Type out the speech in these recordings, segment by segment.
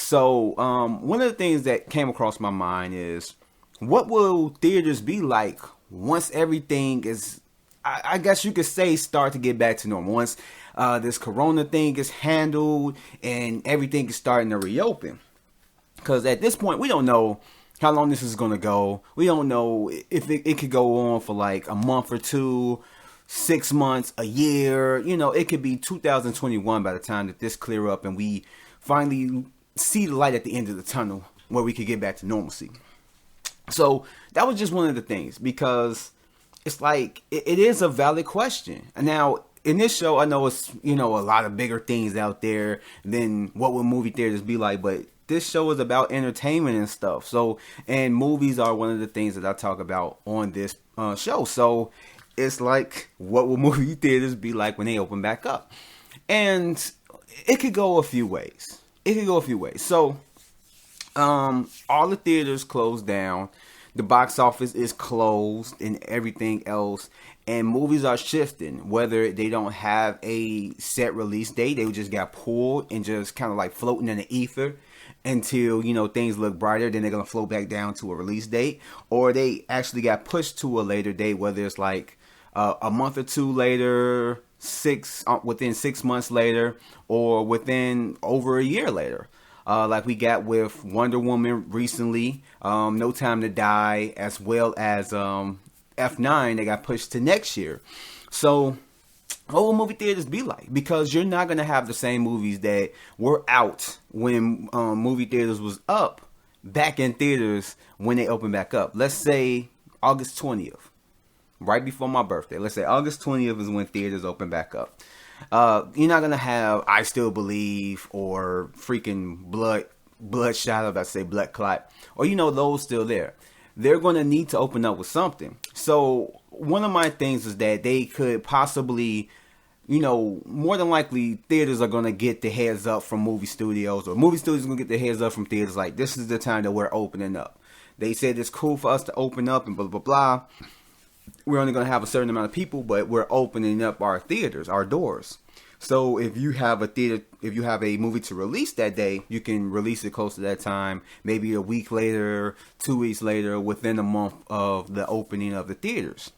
So, one of the things that came across my mind is, what will theaters be like once everything is, I guess you could say, start to get back to normal? Once this corona thing is handled and everything is starting to reopen. Because at this point, we don't know how long this is going to go. We don't know if it could go on for like a month or two, 6 months, a year. You know, it could be 2021 by the time that this clear up and we finally see the light at the end of the tunnel where we could get back to normalcy. So that was just one of the things, because it's like, it is a valid question. And now, in this show, I know it's, a lot of bigger things out there than what would movie theaters be like, but this show is about entertainment and stuff. So, and movies are one of the things that I talk about on this show. So, it's like, what will movie theaters be like when they open back up? And it could go a few ways. So, all the theaters closed down. The box office is closed and everything else. And movies are shifting. Whether they don't have a set release date, they just got pulled and just kind of like floating in the ether until, things look brighter. Then they're going to float back down to a release date. Or they actually got pushed to a later date, whether it's like a month or two later, within 6 months later, or within over a year later. Like we got with Wonder Woman recently, No Time to Die, as well as F9 that got pushed to next year. So, what will movie theaters be like? Because you're not going to have the same movies that were out when movie theaters was up back in theaters when they open back up. Let's say August 20th, right before my birthday. Let's say August 20th is when theaters open back up. You're not going to have I Still Believe or freaking Bloodshot, I was about to say Blood Clot, or those still there. They're going to need to open up with something. So one of my things is that they could possibly, more than likely theaters are going to get the heads up from movie studios, or movie studios are going to get the heads up from theaters like, this is the time that we're opening up. They said it's cool for us to open up and blah, blah, blah. We're only going to have a certain amount of people, but we're opening up our theaters, our doors. So if you have a movie to release that day, you can release it close to that time, maybe a week later, 2 weeks later, within a month of the opening of the theaters.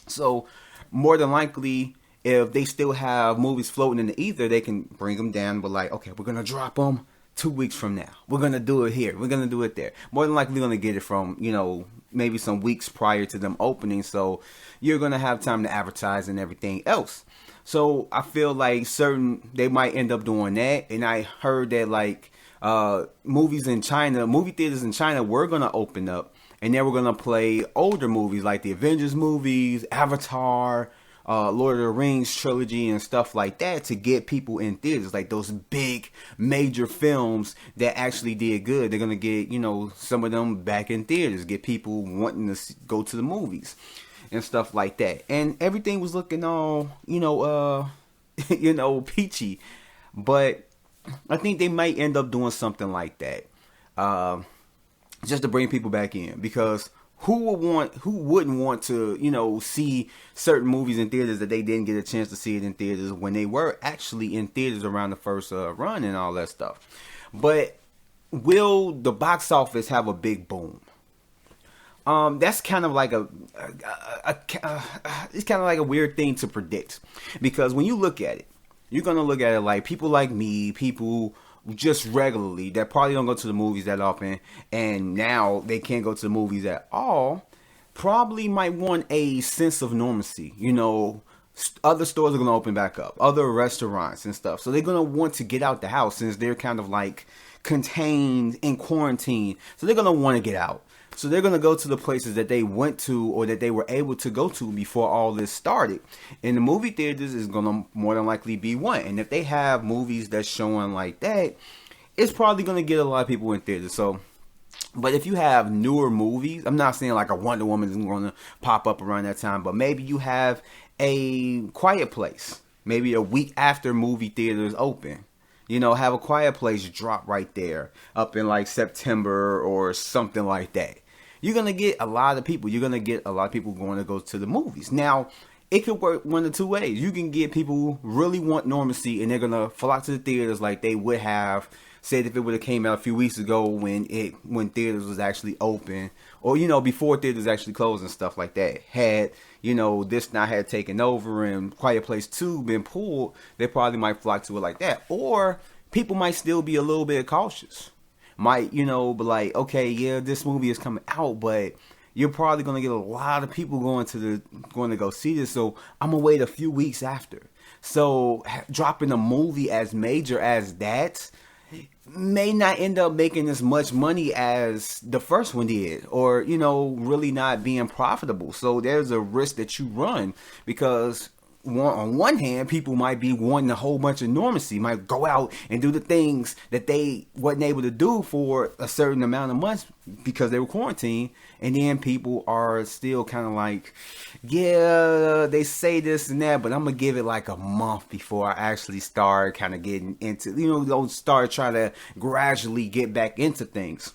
So more than likely, if they still have movies floating in the ether, they can bring them down, but like, okay, we're going to drop them 2 weeks from now. We're going to do it here. We're going to do it there. More than likely, going to get it from, maybe some weeks prior to them opening. So you're going to have time to advertise and everything else. So I feel like they might end up doing that. And I heard that like movie theaters in China were going to open up. And they were going to play older movies like the Avengers movies, Avatar, Lord of the Rings trilogy and stuff like that to get people in theaters, like those big major films that actually did good. They're going to get, some of them back in theaters, get people wanting to go to the movies and stuff like that. And everything was looking all, peachy. But I think they might end up doing something like that just to bring people back in, because who wouldn't want to, see certain movies in theaters that they didn't get a chance to see it in theaters when they were actually in theaters around the first run and all that stuff. But will the box office have a big boom? That's kind of like it's kind of like a weird thing to predict, because when you look at it, you're going to look at it like people like me, people just regularly that probably don't go to the movies that often, and now they can't go to the movies at all, probably might want a sense of normalcy. Other stores are going to open back up, other restaurants and stuff, so they're going to want to get out the house since they're kind of like contained in quarantine. So they're going to want to get out. So they're going to go to the places that they went to or that they were able to go to before all this started. And the movie theaters is going to more than likely be one. And if they have movies that's showing like that, it's probably going to get a lot of people in theaters. So, but if you have newer movies, I'm not saying like a Wonder Woman is going to pop up around that time, but maybe you have a Quiet Place, maybe a week after movie theaters open. Have a Quiet Place drop right there up in like September or something like that. You're going to get a lot of people. You're going to get a lot of people going to go to the movies. Now, it could work one of two ways. You can get people who really want normalcy and they're going to flock to the theaters like they would have said if it would have came out a few weeks ago when theaters was actually open, or before theaters actually closed and stuff like that, had this not had taken over and Quiet Place 2 been pulled, they probably might flock to it like that. Or people might still be a little bit cautious. Might, be like, okay, yeah, this movie is coming out, but you're probably gonna get a lot of people going to go see this, so I'm gonna wait a few weeks after. So dropping a movie as major as that may not end up making as much money as the first one did, or really not being profitable. So there's a risk that you run, because on one hand, people might be wanting a whole bunch of normalcy, might go out and do the things that they wasn't able to do for a certain amount of months because they were quarantined. And then people are still kind of like, yeah, they say this and that, but I'm going to give it like a month before I actually start kind of getting into, start trying to gradually get back into things.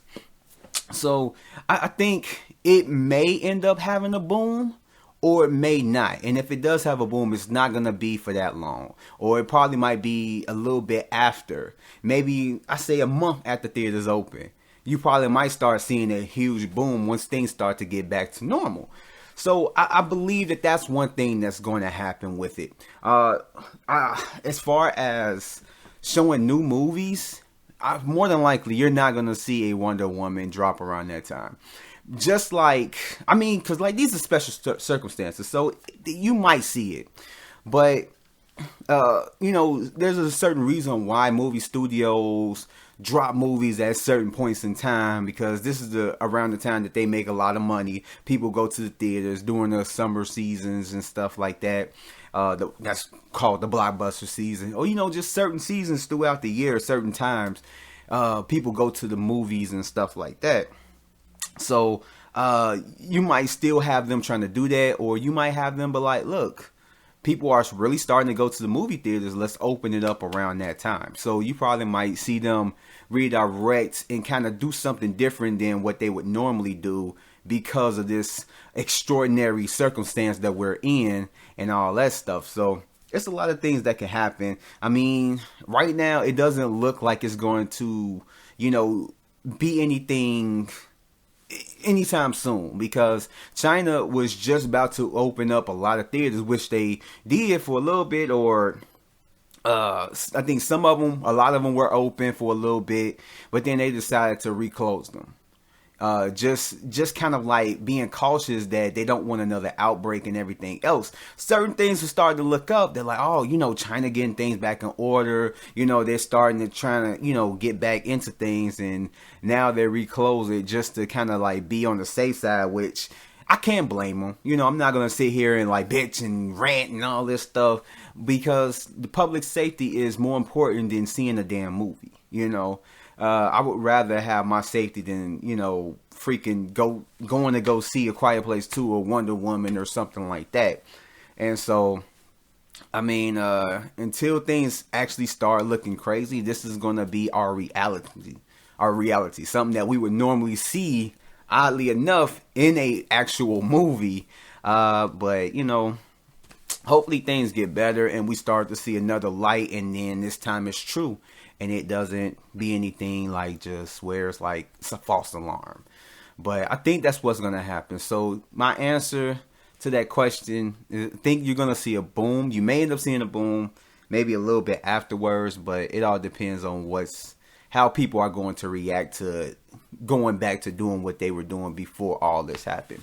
So I think it may end up having a boom, or it may not. And if it does have a boom, it's not going to be for that long. Or it probably might be a little bit after. Maybe, I say a month after theaters open. You probably might start seeing a huge boom once things start to get back to normal. So I believe that that's one thing that's going to happen with it. As far as showing new movies, more than likely you're not going to see a Wonder Woman drop around that time. Just like, because these are special circumstances, so you might see it. But, there's a certain reason why movie studios drop movies at certain points in time, because this is around the time that they make a lot of money. People go to the theaters during the summer seasons and stuff like that. That's called the blockbuster season. Or, just certain seasons throughout the year, certain times, people go to the movies and stuff like that. So, you might still have them trying to do that, or you might have them be like, look, people are really starting to go to the movie theaters. Let's open it up around that time. So you probably might see them redirect and kind of do something different than what they would normally do because of this extraordinary circumstance that we're in and all that stuff. So it's a lot of things that can happen. Right now, it doesn't look like it's going to, be anytime soon, because China was just about to open up a lot of theaters, which they did for a little bit, or I think a lot of them were open for a little bit, but then they decided to reclose them. Just kind of like being cautious that they don't want another outbreak and everything else. Certain things are starting to look up. They're like, oh, China getting things back in order. They're starting to try to, get back into things, and now they reclose it just to kind of like be on the safe side, which I can't blame them. I'm not going to sit here and like bitch and rant and all this stuff, because the public safety is more important than seeing a damn movie, I would rather have my safety than, freaking going to go see A Quiet Place 2 or Wonder Woman or something like that. And so, until things actually start looking crazy, this is going to be our reality, something that we would normally see, oddly enough, in a actual movie. But, hopefully things get better and we start to see another light, and then this time it's true. And it doesn't be anything like just where it's like it's a false alarm. But I think that's what's going to happen. So my answer to that question is, I think you're going to see a boom. You may end up seeing a boom, maybe a little bit afterwards, but it all depends on how people are going to react to going back to doing what they were doing before all this happened.